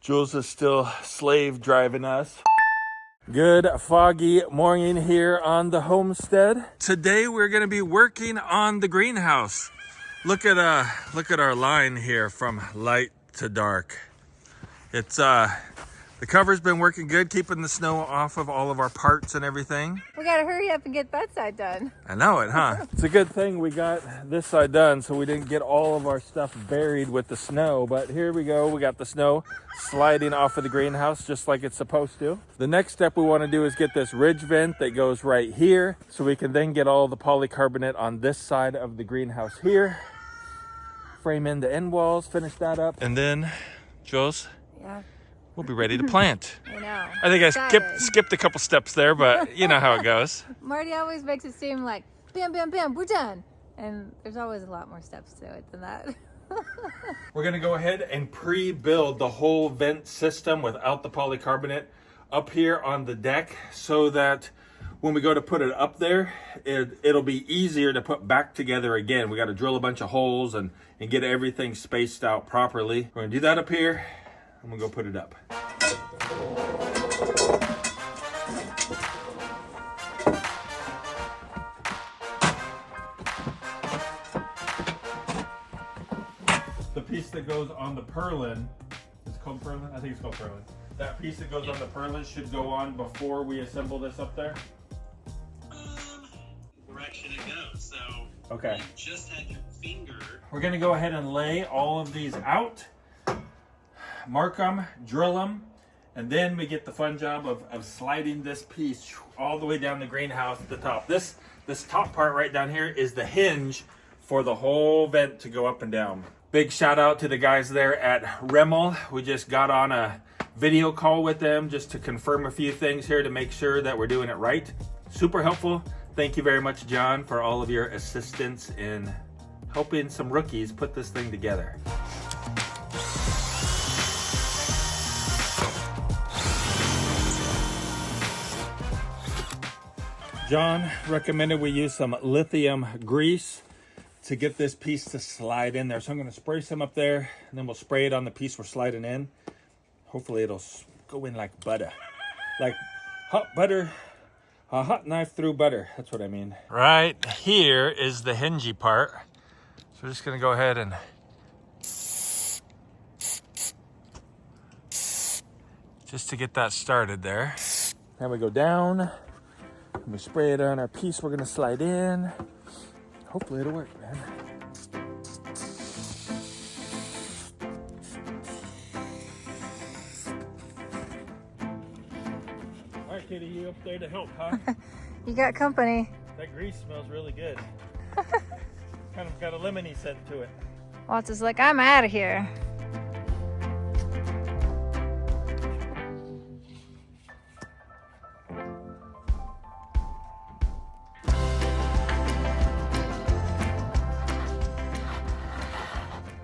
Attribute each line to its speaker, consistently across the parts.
Speaker 1: Jules is still slave driving us. Good foggy morning here on the homestead. Today we're gonna be working on the greenhouse. Look at our line here from light to dark. It's the cover's been working good, keeping the snow off of all of our parts and everything.
Speaker 2: We gotta hurry up and get that side done.
Speaker 1: I know it, huh? It's a good thing we got this side done so we didn't get all of our stuff buried with the snow. But here we go, we got the snow sliding off of the greenhouse just like it's supposed to. The next step we want to do is get this ridge vent that goes right here so we can then get all the polycarbonate on this side of the greenhouse here. Frame in the end walls, finish that up. And then, Jules?
Speaker 2: Yeah.
Speaker 1: We'll be ready to plant.
Speaker 2: I know.
Speaker 1: I think I skipped a couple steps there, but you know how it goes.
Speaker 2: Marty always makes it seem like, bam, bam, bam, we're done. And there's always a lot more steps to it than that.
Speaker 1: We're gonna go ahead and pre-build the whole vent system without the polycarbonate up here on the deck so that when we go to put it up there, it'll be easier to put back together again. We gotta drill a bunch of holes and get everything spaced out properly. We're gonna do that up here. I'm gonna go put it up. The piece that goes on the purlin, it's called purlin? I think it's called purlin. That piece that goes on the purlin should go on before we assemble this up there?
Speaker 3: Direction it goes, so
Speaker 1: okay.
Speaker 3: You just had your finger.
Speaker 1: We're gonna go ahead and lay all of these out, mark them, drill them, and then we get the fun job of sliding this piece all the way down the greenhouse at the top. This top part right down here is the hinge for the whole vent to go up and down. Big shout out to the guys there at Rimmel. We just got on a video call with them just to confirm a few things here to make sure that we're doing it right. Super helpful. Thank you very much, John, for all of your assistance in helping some rookies put this thing together. John recommended we use some lithium grease to get this piece to slide in there. So I'm gonna spray some up there and then we'll spray it on the piece we're sliding in. Hopefully it'll go in like butter. Like hot butter, a hot knife through butter. That's what I mean. Right here is the hingey part. So we're just gonna go ahead and just to get that started there. Then we go down. And we spray it on our piece we're gonna slide in. Hopefully it'll work, man. All right, Katie, you up there to help, huh?
Speaker 2: You got company.
Speaker 1: That grease smells really good. Kind of got a lemony scent to it.
Speaker 2: Waltz is like, I'm out of here.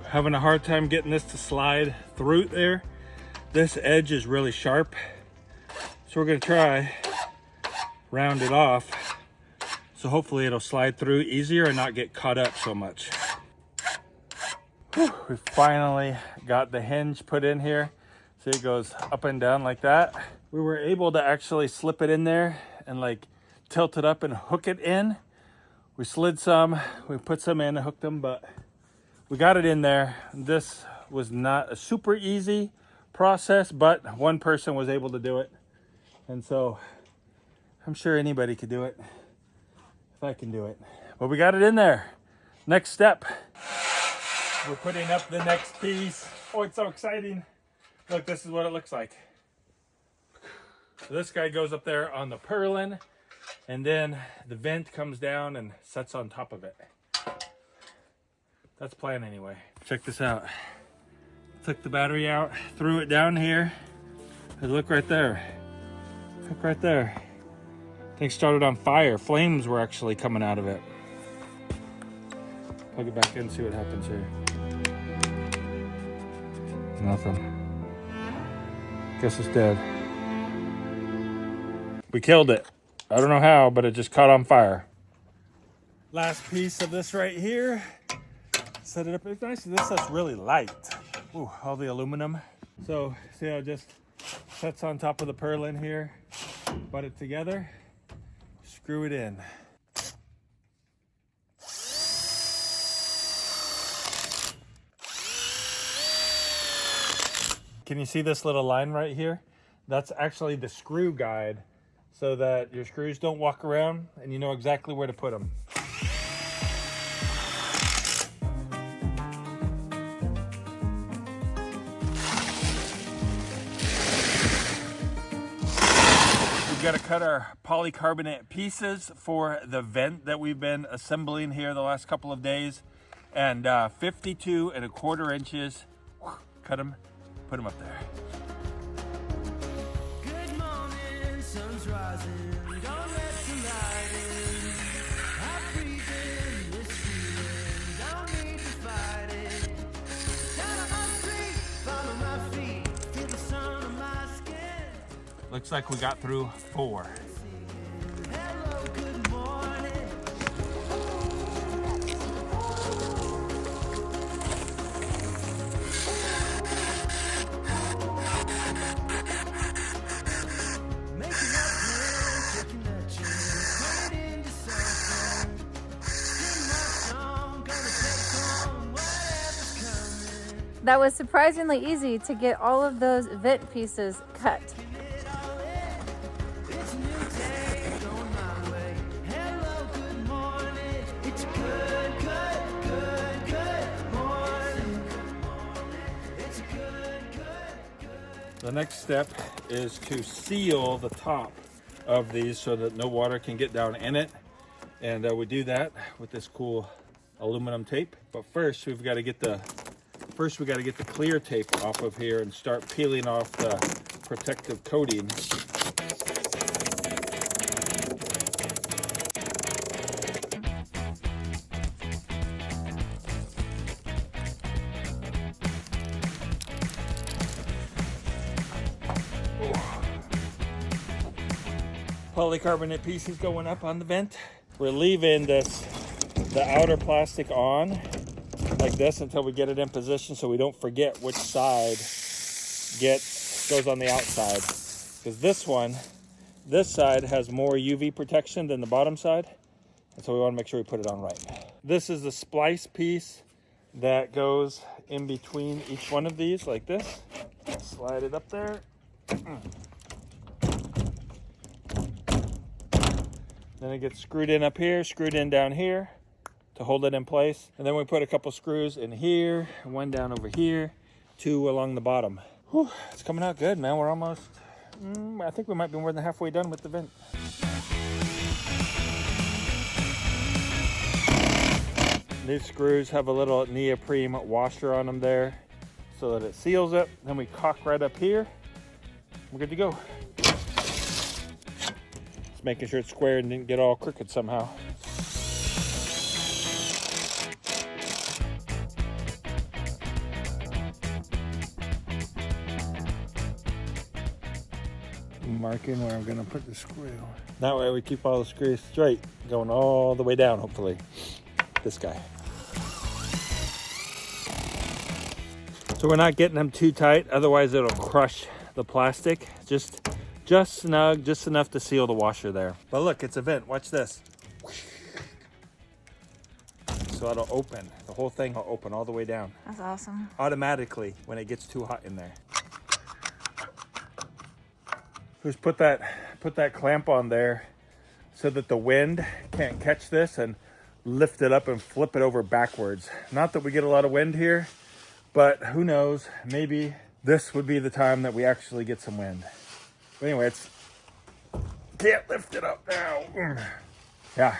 Speaker 1: Having a hard time getting this to slide through there. This edge is really sharp. So we're gonna try round it off. So hopefully it'll slide through easier and not get caught up so much. Whew, we finally got the hinge put in here. See, it goes up and down like that. We were able to actually slip it in there and like tilt it up and hook it in. We slid some, we put some in and hooked them, but we got it in there. This was not a super easy process, but one person was able to do it. And so I'm sure anybody could do it if I can do it. But we got it in there. Next step, we're putting up the next piece. Oh, it's so exciting. Look, this is what it looks like. So this guy goes up there on the purlin, and then the vent comes down and sets on top of it. That's the plan anyway. Check this out. Took the battery out, threw it down here. And look right there. Look right there. Thing started on fire. Flames were actually coming out of it. Plug it back in, see what happens here. Nothing. Guess it's dead. We killed it. I don't know how, but it just caught on fire. Last piece of this right here. Set it up. It's nice. This stuff's really light. Ooh, all the aluminum. So see how it just sets on top of the purlin here, butt it together, screw it in. Can you see this little line right here? That's actually the screw guide so that your screws don't walk around and you know exactly where to put them. We've got to cut our polycarbonate pieces for the vent that we've been assembling here the last couple of days, and 52¼ inches. Cut them, put them up there.
Speaker 4: Good morning, sun's rising. Don't let the light in. I breathe in this feeling. Don't need to fight it. Down on my street, follow my feet. Feel the sun on my skin.
Speaker 1: Looks like we got through 4.
Speaker 4: Hello, good morning. Making up plans, taking a chance, turn it into something. Sing my song, gonna take on whatever's coming.
Speaker 2: That was surprisingly easy to get all of those vent pieces cut.
Speaker 4: It all in. It's a new day, going my way. Hello, good morning. It's a good morning. It's a good.
Speaker 1: The next step is to seal the top of these so that no water can get down in it. And we do that with this cool aluminum tape. But first we've got to get the clear tape off of here and start peeling off the protective coating. Polycarbonate pieces going up on the vent. We're leaving the outer plastic on like this until we get it in position so we don't forget which side goes on the outside. Because this side has more UV protection than the bottom side. And so we want to make sure we put it on right. This is the splice piece that goes in between each one of these like this. Slide it up there. Then it gets screwed in up here, screwed in down here to hold it in place. And then we put a couple screws in here, one down over here, 2 along the bottom. Whew, it's coming out good, man. We're almost, I think we might be more than halfway done with the vent. These screws have a little neoprene washer on them there so that it seals it. Then we caulk right up here. We're good to go. Making sure it's square and didn't get all crooked somehow. Marking where I'm gonna put the screw. That way we keep all the screws straight, going all the way down, hopefully. This guy. So we're not getting them too tight, otherwise it'll crush the plastic. Just snug, just enough to seal the washer there. But look, it's a vent, watch this. So it'll open, the whole thing will open all the way down.
Speaker 2: That's awesome.
Speaker 1: Automatically when it gets too hot in there. Just put that clamp on there so that the wind can't catch this and lift it up and flip it over backwards. Not that we get a lot of wind here, but who knows, maybe this would be the time that we actually get some wind. But anyway, can't lift it up now. Yeah,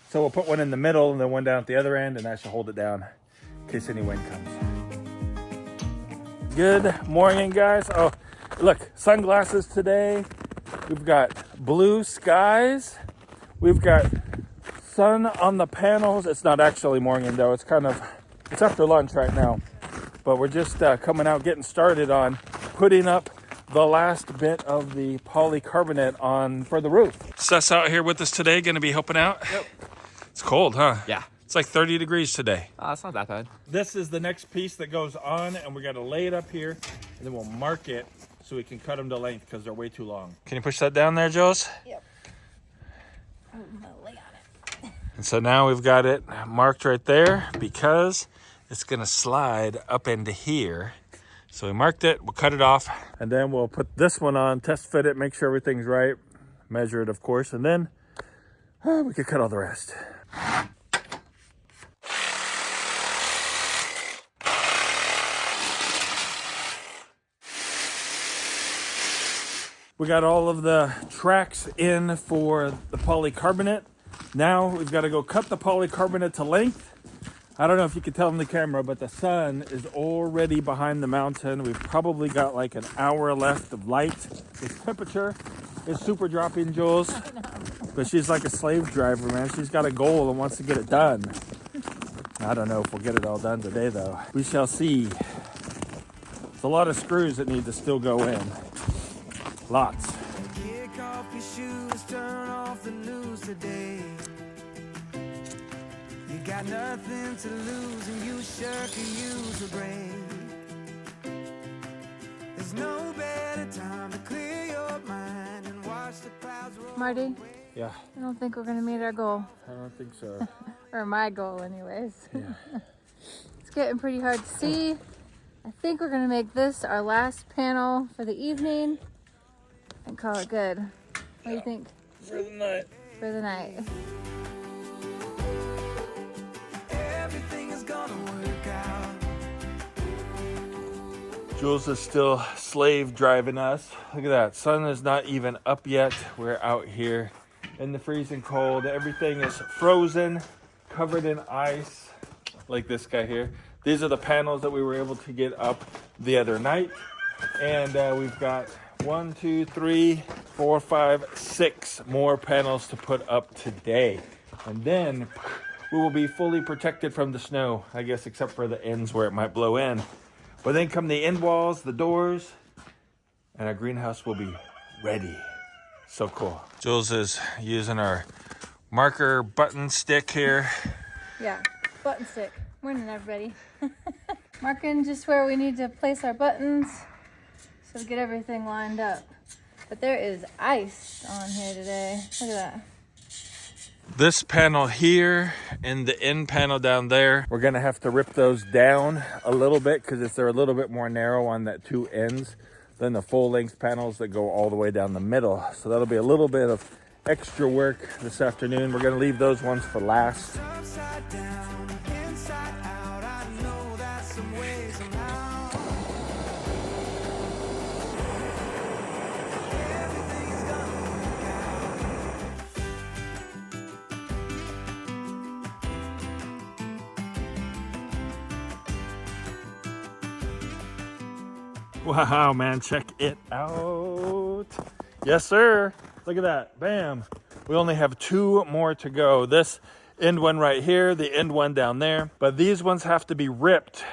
Speaker 1: so we'll put one in the middle and then one down at the other end, and that should hold it down in case any wind comes. Good morning, guys. Oh, look, sunglasses today. We've got blue skies. We've got sun on the panels. It's not actually morning though. It's after lunch right now. But we're just coming out, getting started on putting up the last bit of the polycarbonate on for the roof. Seth's out here with us today, gonna be helping out.
Speaker 5: Yep.
Speaker 1: It's cold, huh?
Speaker 5: Yeah.
Speaker 1: It's like 30 degrees today.
Speaker 5: It's not that bad.
Speaker 1: This is the next piece that goes on, and we gotta lay it up here. and then we'll mark it so we can cut them to length because they're way too long. Can you push that down there, Jules?
Speaker 2: Yep. I'm gonna lay on it.
Speaker 1: And so now we've got it marked right there because it's gonna slide up into here. So we marked it, we'll cut it off, and then we'll put this one on, test fit it, make sure everything's right, measure it, of course, and then we can cut all the rest. We got all of the tracks in for the polycarbonate. Now we've got to go cut the polycarbonate to length. I don't know if you can tell in the camera, but the sun is already behind the mountain. We've probably got like an hour left of light. This temperature is super dropping, Jules. But she's like a slave driver, man. She's got a goal and wants to get it done. I don't know if we'll get it all done today, though. We shall see. There's a lot of screws that need to still go in. Lots.
Speaker 4: Kick off your shoes, turn off the news today. You got nothing to lose and you sure could use a break. There's no better time to clear your mind and watch the clouds roll.
Speaker 2: Marty,
Speaker 1: Yeah,
Speaker 2: I don't think we're gonna meet our goal.
Speaker 1: I don't think so.
Speaker 2: Or my goal anyways.
Speaker 1: Yeah.
Speaker 2: It's getting pretty hard to see. I think we're gonna make this our last panel for the evening and call it good. What do you think?
Speaker 1: For the night.
Speaker 2: For the night.
Speaker 4: Everything is gonna work out.
Speaker 1: Jules is still slave driving us. Look at that. Sun is not even up yet. We're out here in the freezing cold. Everything is frozen, covered in ice, like this guy here. These are the panels that we were able to get up the other night. And we've got 1, 2, 3, 4, 5, 6 more panels to put up today. And then we will be fully protected from the snow, I guess, except for the ends where it might blow in. But then come the end walls, the doors, and our greenhouse will be ready. So cool. Jules is using our marker button stick here.
Speaker 2: Yeah, button stick. Morning, everybody. Marking just where we need to place our buttons so we get everything lined up. But there is ice on here today. Look at that.
Speaker 1: This panel here and the end panel down there, we're gonna have to rip those down a little bit because they're a little bit more narrow on that two ends than the full length panels that go all the way down the middle. So that'll be a little bit of extra work this afternoon. We're gonna leave those ones for last.
Speaker 4: Upside down, inside out. I know that's some ways around. Everything is gonna work out.
Speaker 1: Wow, man, check it out. Yes, sir. Look at that. Bam. We only have 2 more to go. This end one right here, the end one down there. But these ones have to be ripped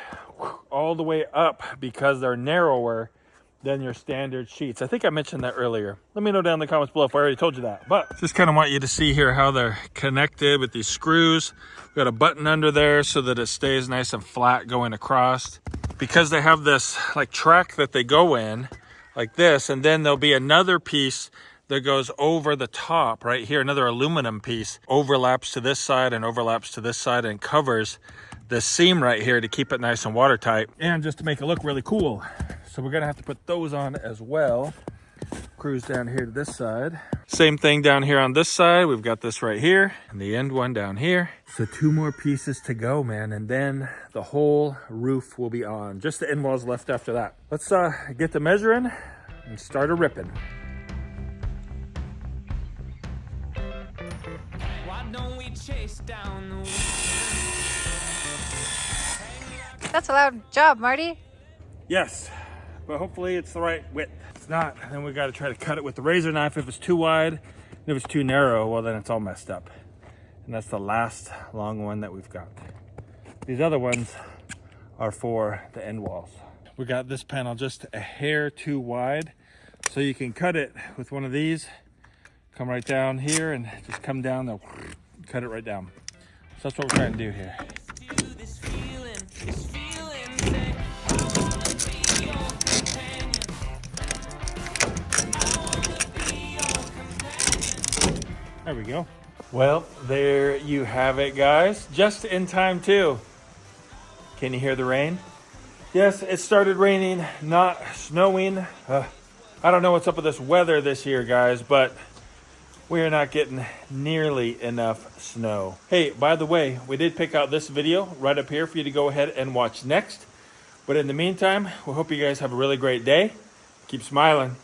Speaker 1: all the way up because they're narrower than your standard sheets. I think I mentioned that earlier. Let me know down in the comments below if I already told you that. But just kind of want you to see here how they're connected with these screws. We've got a button under there so that it stays nice and flat going across. Because they have this like track that they go in like this, and then there'll be another piece that goes over the top right here. Another aluminum piece overlaps to this side and overlaps to this side and covers this seam right here to keep it nice and watertight and just to make it look really cool. So we're gonna have to put those on as well. Cruise down here to this side. Same thing down here on this side. We've got this right here and the end one down here. So 2 more pieces to go, man. And then the whole roof will be on. Just the end walls left after that. Let's get the measuring and start a ripping.
Speaker 4: Why don't we chase down the
Speaker 2: That's a loud job, Marty.
Speaker 1: Yes, but hopefully it's the right width. If it's not, then we got to try to cut it with the razor knife. If it's too wide, and if it's too narrow, well, then it's all messed up. And that's the last long one that we've got. These other ones are for the end walls. We got this panel just a hair too wide, so you can cut it with one of these. Come right down here and just come down, they'll cut it right down. So that's what we're trying to do here.
Speaker 4: this feeling, say, I wanna be your companion.
Speaker 1: There we go. Well, there you have it, guys. Just in time, too. Can you hear the rain? Yes, it started raining, not snowing. I don't know what's up with this weather this year, guys, but we are not getting nearly enough snow. Hey, by the way, we did pick out this video right up here for you to go ahead and watch next. But in the meantime, we hope you guys have a really great day. Keep smiling.